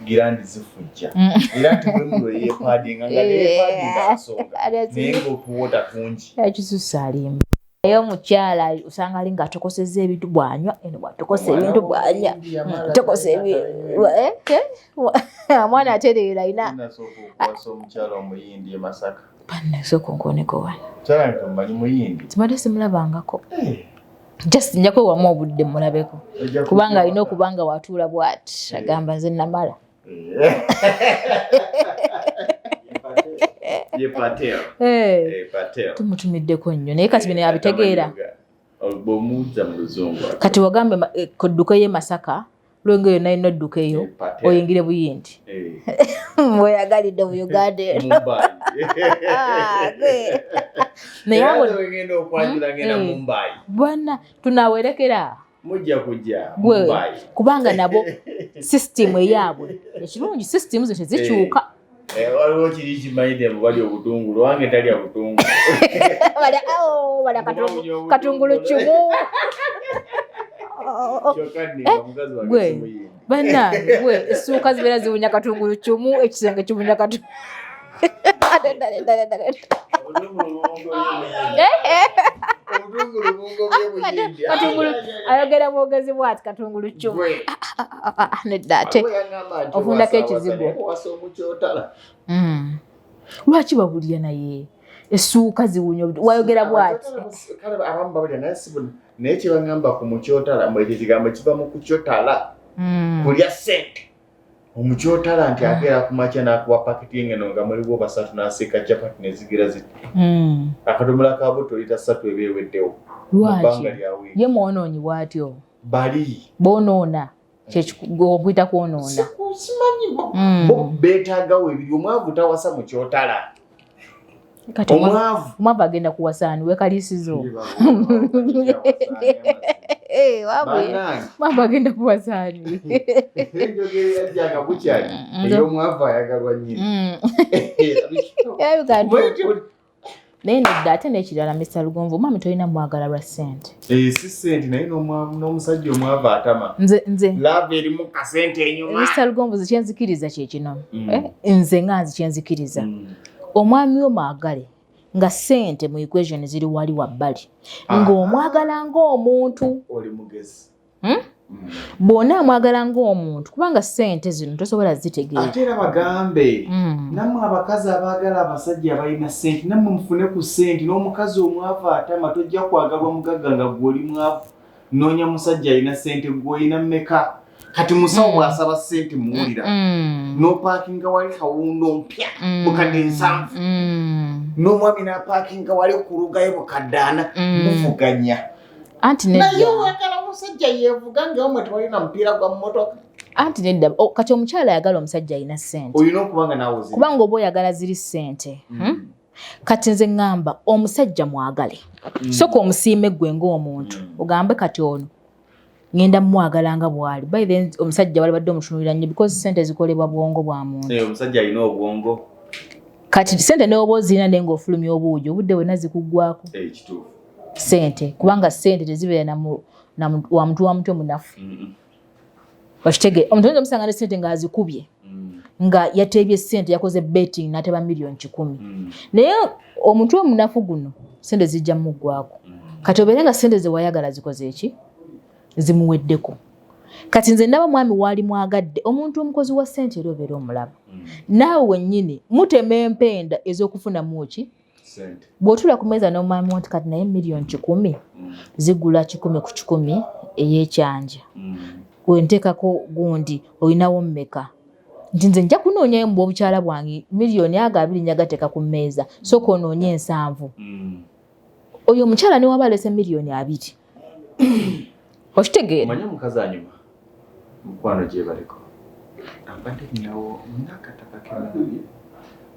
Girandi zifujja. Era tugwe yeepaadinga nga yeepaadinga asonga. Naye ng'okuwota kungi. Ekisusa alimba. Naye omukyala osanga ali ng'atokosezza ebintu bw'anywa eno bw'atokosa ebintu bw'anywa. Tokosa ebintu. Omwana atereera ayina. Nasooka okuwasa omukyala omuyindi e Masaka. Banasooka onkoneko wano. Mukyala nti omanyi muyindi. Simadde simulabangako. Just njako wamu obudde mulabeko. Kubanga alina okubanga watuula bw'ati agamba nze namala. Ye patel. Tumutumiddeko nnyo naye kati bino yabitegeera. Bw'omuwuza mu luzungu. Kati wagambe ku dduka y'e Masaka lwengo yonna ino dduka eyo oyingire buyindi. Mweyagalidde mu Uganda eno. Naye ngenda okwanjula ngenda Mumbai. Bwana tunawerekera. Mujja kujja Mumbai. Kubanga nabo system eyaabwe. Ekirungi system zo tezikyuka. Waliwo kiri kimayide mu bali obutungulu wange tali obutungulu. Wala katungulu chumu. Gwe bannange gwe essuuka zibeera ziwunya katungulu chumu ekisenge kiwunya katungulu. Katungulu ayogera mwogezi bw'ati katungulu chumu. Nedda ate ofundako ekizibu. Lwaki babulya naye essuuka ziwunya wayogera bw'ati. Kale abamu babulya naye sibuna naye kyebagamba ku mukyotala mbwe ekigambo kiva mu kukyotala kulya ssente. Omukyotala nti akeera ku makya n'akuwa paketi y'engano nga muliwo basatu n'asiika capati ne zigira ziti. Akadomola ka buto lita 3 eba eweddewo. Lwaki ye mwonoonyi bw'atyo bali boonoona kyekigwita kwonoona. Simanyi beetaagawo ebiri omwavu tawasa mu kyotala. Omwavu agenda kuwasaani wekaliisizo. Omwavu agenda kuwasaani. Enjogera yajjanga bukyali ey'omwavu ayagalwa nnyo. Naye nedda ate n'ekirala Mr. Lugonvu omwami tolina mwagala lwa ssente. Si ssente naye n'omusajja omwavu atama. Nze lava erimu kasente enyuma. Mr. Lugonvu kyenzikiriza kye kino. Nze nga kyenzikiriza. Omwami omwagale nga ssente mu equation ziri wali wabbali ng'omwagala ng'omuntu oli mugezi. Bw'ona amwagala ng'omuntu kubanga ssente zino tosobola zitegeera. Ate era bagambe nammwe abakazi abaagala abasajja abalina ssente nammwe mufune ku ssente n'omukazi omwavu atama tojja kwagalwa mugagga nga gw'oli mwavu noonya musajja alina ssente gw'olina mmeka kati musawo bw'asaba ssente muwulira n'opaakinga wali kawundo mpya bukadde 7 n'omwami n'apaakinga wali ku lugayo bukadde 4 muvuganya anti naye oyagala omusajja yeevuga ngaomwe tewalina mupiira gwa mmotoka anti nedda kati omukyala ayagala omusajja alina ssente olina okuba nga naawe kubanga oba oyagala ziri ssente kati nze ŋŋamba omusajja mwagale soka omusiime gwe ng'omuntu ogambe kati ono ngenda mwagala nga bwali by then omusajja wali badde omutunulira nnyo because ssente zikolebwa bwongo bwa muntu omusajja alina obwongo kati ssente n'oba ozirina naye ng'ofulumya obuugi obudde bwonna zikuggwako kituufu ssente kubanga ssente tezibeera wa muntu wa muto munafu bakitege omuntu oyinza omusanga ne ssente ng'azikubye nga yateebye ssente yakoze betting n'ateba miliyoni 10 naye omuntu omunafu guno ssente zijja muggwako kati obeere nga ssente ze wayagala zikoze eki zimuweddeko kati nze ndaba mwami waali mwagadde omuntu omukozi wa ssente era obeera omulaba naawe wennyini mutema empenda ez'okufunamu ki bw'otula ku meeza n'omwami wanti kati naye miliyoni 10 zigula 10 ku 10 ey'ekyanja wenteekako gundi olinawo mmeka nti nze nja kunoonyayo mu bw'obukyala bwange miliyoni aga 2 njagateeka ku mmeeza sooka onoonye 7 oyo omukyala ne waba alese miliyoni 2 okitegeera omanye omukazi anyuma mukwano gye baliko abadde ninawo nakataka kemuli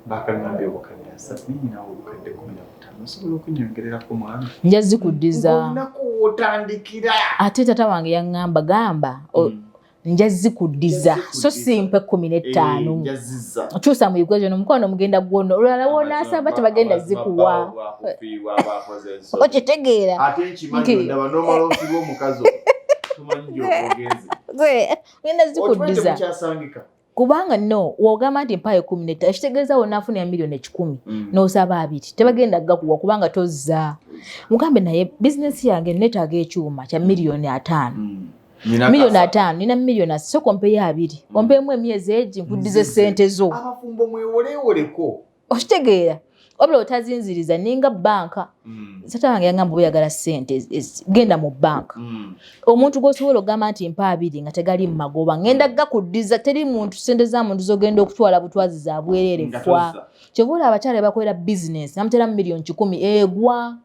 bakangambye obukadde 3 ninawo obukadde 15 osobola okunyongererako mwami nja zikuddiza olunaku wotandikira ate tata wange yaŋŋamba gamba nja zikuddiza so simpe 15 okyusa mu equation omukwano mugenda gwonna olwala wonaasaba tebagenda zikuwa okitegeera ate nkimanyi ndaba n'omala ofiibwa omukazi tumanyi gy'okwogeze genda zikuddiza kubanga no wogamba nti mpayo 15 ekitegeeza wonaafuna ya miliyoni 10 n'osaba 2 tebagenda gakuwa kubanga tozza mugambe naye bizinesi yange neetaaga ekyuma kya miliyoni 5 miliyoni 5 nina miliyoni so kompeyo 2 kompeemu emyezi egi nkuddize ssente zo abafumbo mwewoleewoleko okitegeera wabula otazinziriza ninga banka tata wange yaŋŋamba oyagala ssente genda mu banka omuntu gw'osobola ogamba nti mpa 2 nga tegali mu magoba ngenda gakuddiza teri muntu ssente za muntu zogenda okutwala butwazi za bwereere fwa kyova abakyala bakolera bizinesi namutera mu miliyoni 10 egwa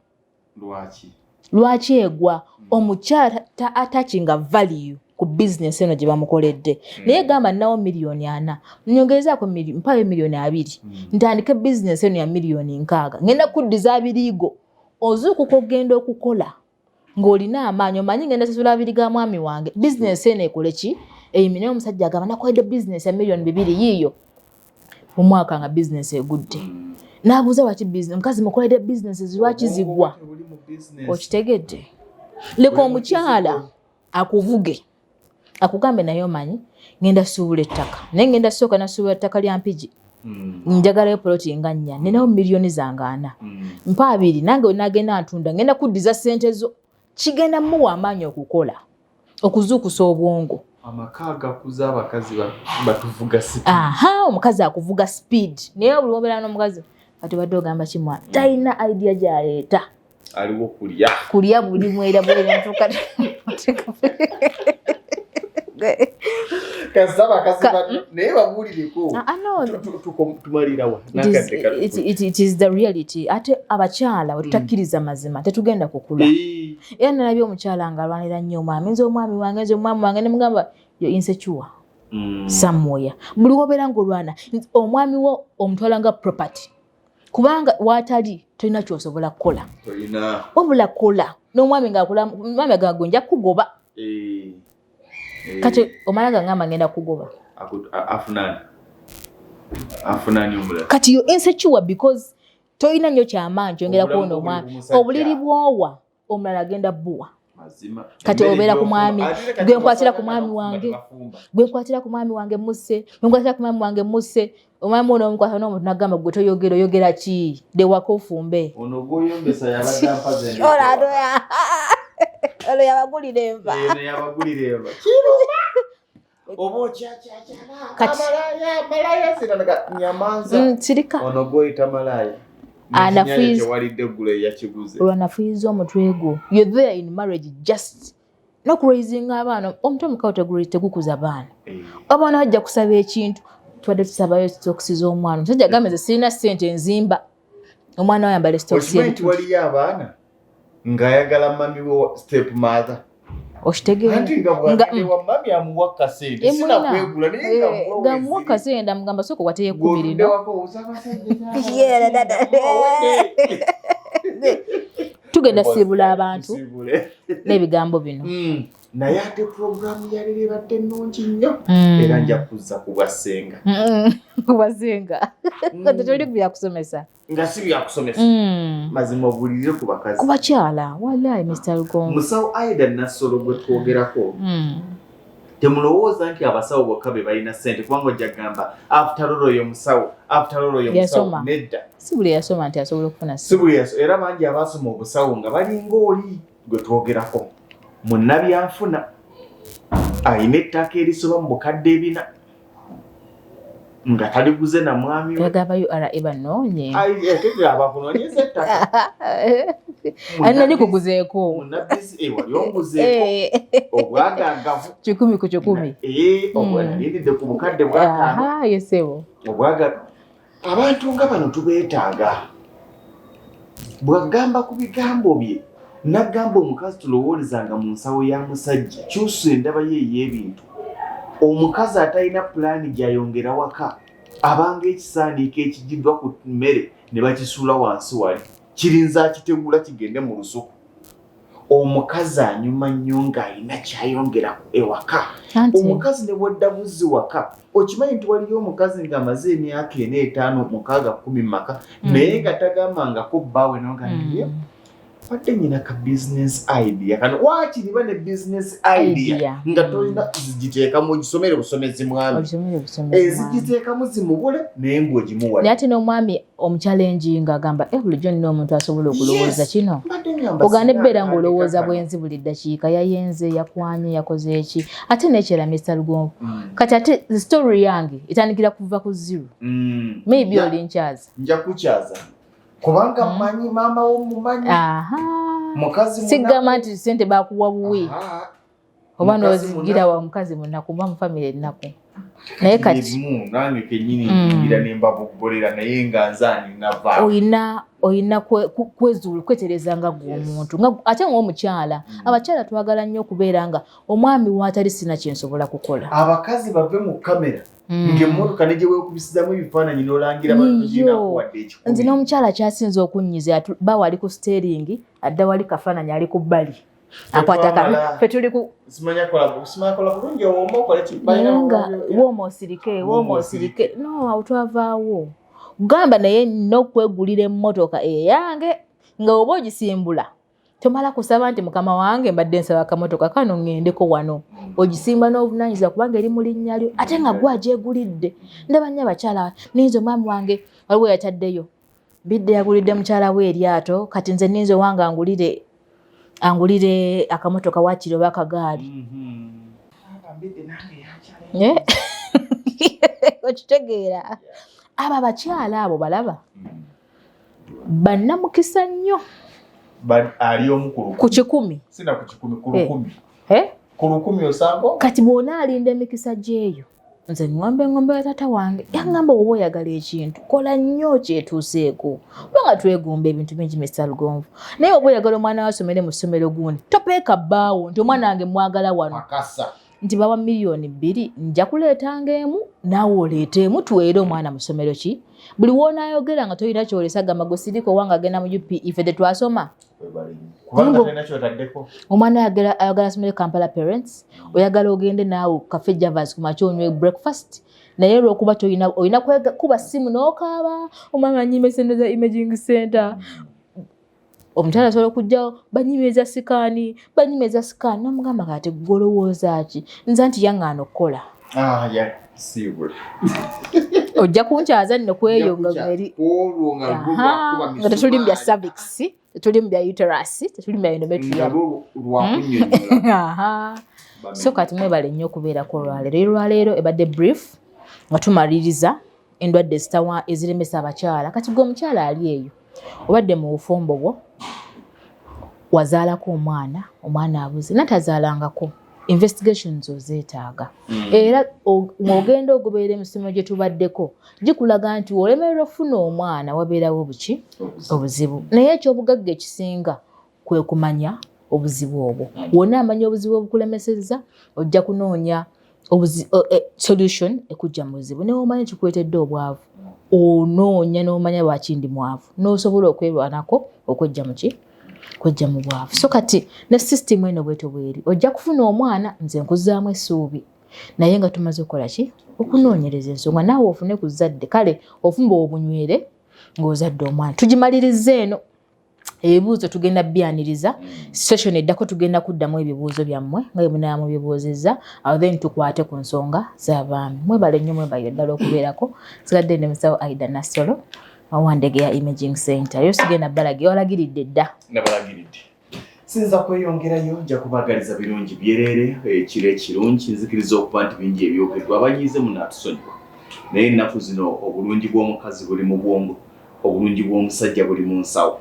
lwaki egwa omukyala attachinga value ku business eno gye bamukoledde naye gamba nawo miliyoni 4 nyongerezaako mpayo miliyoni 2 ntandike business eno ya miliyoni 6 ngenda kuddiza 2 ozuukuka ogenda okukola ng'olina amaanyi omanyi ngenda sasula 2 ga mwami wange business eno ekole ki eyimi naye omusajja agamba nakoledde business ya miliyoni 2 yiiyo omwaka nga business egudde n'abuuza lwaki business omukazi mukoledde business lwaki zigwa okitegedde leka omukyala akuvuge akugambe naye omanyi ngenda suubula ettaka naye ngenda sooka nasuubula ettaka lya mpigi njagalayo poloti nga 4 ninawo miliyoni zange 4 mpa 2 nange nagenda ntunda ngenda kuddiza ssente zo kigenda muwa amaanyi okukola okuzuukusa obwongo amaka gakuza abakazi batuvuga speed omukazi akuvuga speed naye buli wobeera n'omukazi kati badde ogamba kimwana talina idea gyaleeta aliwo kulya buli mwera ntuka kasaba kasiba naye babuulireko tumalirawa it is the reality ate abakyala wetutakkiriza mazima tetugenda kukula era nalabye omukyala nga alwanira nnyo omwami nze omwami wange ne mugamba yo insecure somewhere buli wobeera ng'olwana omwami wo omutwala nga property kubanga watali tolina kyosobola kukola wabula kola n'omwami ng'akola mwami agamba nja kugoba kati omala gangamba ngenda kugoba afunani omulala kati yo insecure because tolina nnyo kyamaanyi kyongera kuwona omwami obuliri bwowa omulala agenda bbuwa kati obeera ku mwami gwenkwatira ku mwami wange musse gwenkwatira ku mwami wange musse omwami ono omukwata n'omuntu nagamba gwe toyogera oyogera ki dewaka ofumbe ono gwoyombesa yabadde ampaze olwo yabagulira enva obo malaya siranaga nyamanza sirika ono gwoyita malaya olwanafuyiza omutwe gwo you're there in marriage just n'okuraising abaana omuntu omukago tegukuza abaana abaana bajja kusaba ekintu tubadde tusabayo stokisi z'omwana omusajja agambye nze sirina ssente enzimba omwana we ayambala stokisi okimanyi waliyo abaana ng'ayagala mami we step mother okitegeera anti nga bwagedewa mami amuwa kasente sina kwegula naye nga muwa kasente ndamugamba sooka wateyo 10 lino ng'otuddewako osabasajja tugenda siibula abantu n'ebigambo bino naye ate puroguramu yalero ebadde ennungi nnyo era nja kuzza ku bwassenga kubwasenga tetuli byakusomesa nga si byakusomesa mazima obulirire ku bakazi ku bakyala wallahi Mr. Lugongo musawo Aida Nassolo gwe twogerako temulowooza nti abasawo bokka be balina ssente kubanga ojja kugamba after all oyo musawo nedda si buli yasoma nti asobola okufuna si buli era bangi abaasoma obusawo nga balinga oli gwe twogerako munnabyanfuna ayina ettaka erisoba mu bukadde 4 nga taliguze na mwami we yagamba URA banoonye abakunoonyeza ettaka alina likuguzeeko munnabisi wali onguzeeko obwagagavu 10 ku 10 obwanalindidde ku bukadde bw'ataano yesebo obwaga abantu nga bano tubeetaaga bwagamba ku bigambo bye nagamba omukazi tulowoolezanga mu nsawo ya musajja kyusa endaba ye ey'ebintu omukazi atalina pulaani gy'ayongera waka abanga ekisaaniiko ekigiddwa ku mmere ne bakisuula wansi wali kirinza akitegula kigende mu lusuku omukazi anyuma nnyo ng'alina kyayongera ewaka omukazi ne bwodda buzzi waka okimanyi nti waliyo omukazi ng'amaze emyaka 4 5 6 10 maka naye nga tagambangako bbaawe nonganiye padde nyina ka business idea kano wakiriba ne business idea nga tolina zigiteekamu ogisomere busomezi mwami ezigiteekamu zimubule naye ng'ogimuwa naye ate n'omwami omuchallenge ng'agamba bulijjo nina omuntu asobola okulowooza kino ogane ebbeera ng'olowooza bwenzi buli ddakiika yayenze yakwanye yakoze eki ate nekyera Mr. Lugongo kati ate story yange etandikira kuva ku 0 maybe oli nkyaza nja kukyaza kubanga mmanyi maama w'omumanyi mukazi sigamba nti ssente bakuwa buwi oba n'ozigira wa mukazi munaku mba mu famire ennaku naye kati nange kennyini ngira ne mbabogolera naye nga nzaani nava oyina kwezuula kwetereza nga gwe omuntu ate ng'omukyala abakyala twagala nnyo okubeera nga omwami waatali sina kyensobola kukola abakazi bave mu kamera ng'emmotoka ne gye weekubisizamu ebifaananyi n'olangira batuginakuwadde ekikumi nze n'omukyala kyasinza okunnyiza bawa ali ku steeringi adda wali kafaananyi ali ku bbali akwata fe tuli ku simanya kola bulungi owooma okole kibayinanga wooma osirike no awutwavaawo gamba naye n'okwegulira emmotoka eyange nga oba ogisimbula tomala kusaba nti mukama wange mbadde nsaba akamotoka kano ŋŋendeko wano ogisimba n'obuvunaanyizibwa kubanga eri mu linnya lyo ate nga gwe agyegulidde ndaba nnyo abakyala ninza omwami wange waliwo yataddeyo bidde yagulidde mukyala we eryato kati nze ninza owange angulire akamotoka wakiri oba akagaali okitegeera abo abakyala abo balaba bannamukisa nnyo ali omu ku 100 sina ku 10 ku 10 osango kati bw'ona alinda emikisa gyeyo nze ngombe ya tata wange yangamba oba oyagala ekintu kola nnyo kyetuuseeko kubanga twegomba ebintu bingi Mr. Lugongo naye oba oyagala omwana we asomere mu ssomero gundi topeeka bbaawo nti omwana wange mwagala wano nti bawa $2 million nja kuleetanga emu naawe oleeteemu tuweere omwana mu ssomero ki buli woonaayogera nga tolina kyolesa gamba gwe siriko wanga agenda mu UP ife tetwasoma omwana ayagala asomere Kampala Parents oyagala ogende naawe cafe Javas ku makya onywe breakfast naye lwokuba olina kuba simu n'okaaba omwana anyime sente za imaging center omukyala asobola okujjawo banyimeza sikaani nomugamba kati golowooza ki nza nti yaŋŋaana okukola ojja kunkyaza nno kweyo nga tetuli mu bya cervix tetuli mu bya uterus tetuli mu bya endometrium so kati mwebale nnyo okubeerako olwaleero ebadde brief nga tumaliriza endwadde eziremesa abakyala kati gwe omukyala ali eyo obadde mu bufumbo bwo wazaalako omwana abuze natazaalangako investigations ozeetaaga era ng'ogenda ogoberera emisomo gye tubaddeko gikulaga nti olemererwa okufuna omwana wabeerawo buki obuzibu naye ekyobugagga ekisinga kwe kumanya obuzibu obwo wonna amanya obuzibu obukulemesezza ojja kunoonya solution ekujja mu buzibu naye omanya kikwetedde obwavu onoonya n'omanya lwaki mwavu n'osobola okwerwanako okwejja muki kwejja mu bwavu so kati ne system eno bweto bweri ojja kufuna omwana nze nkuzaamu essuubi naye nga tumaze okukola ki okunoonyereza ensonga naawe ofune ku zadde kale ofumba obunywere ng'ozadde omwana tugimaliriza eno ebibuuzo tugenda byaniriza session eddako tugenda kuddamu ebibuuzo byammwe nga bwe munaamu bibuuzizza awo then tukwate ku nsonga z'abaami mwebale nnyo mwebalire ddala okubeerako sigadde ne musawo Aida Nasolo Wandegeya Imaging Center yo sigenda balagi olagiridde dda nabalagiridde sinza kweyongerayo nja kubagaliza birungi byerere ekiro ekirungi nzikiriza okuba nti bingi ebyogeddwa abanyiize munaatusonyiwa naye ennaku zino obulungi bw'omukazi buli mu bwongo obulungi bw'omusajja buli mu nsawo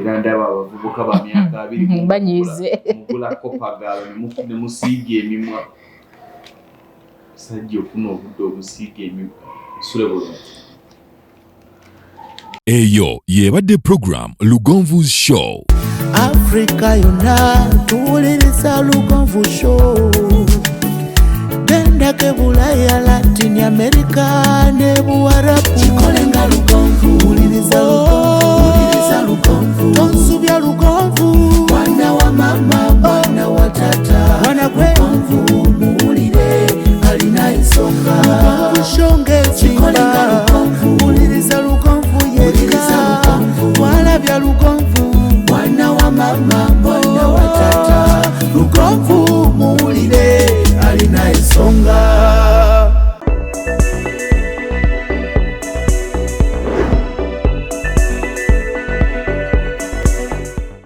era ndaba abavubuka ba myaka 20 banyiize mugula kopagalo ne musiiga emimwa musajja ofuna obudde obusiiga emimwa sule bulungi. Eyo yebadde program Lugonvu's Show. Africa yonna tuwuliriza Lugonvu Show. Genda ke Bulaya, Latin America ne Buwarabu. Chikolenga Lugonvu. Wuliriza Lugonvu. Tonsubya Lugonvu. Mwana wa mama, mwana wa tata. Mwana kwe Lugonvu muwulire alina ensonga. Lugonvu shonge chikolenga Lugonvu. Wuliriza Lugonvu yeka. Walabya Lugonvu. Mwana wa mama.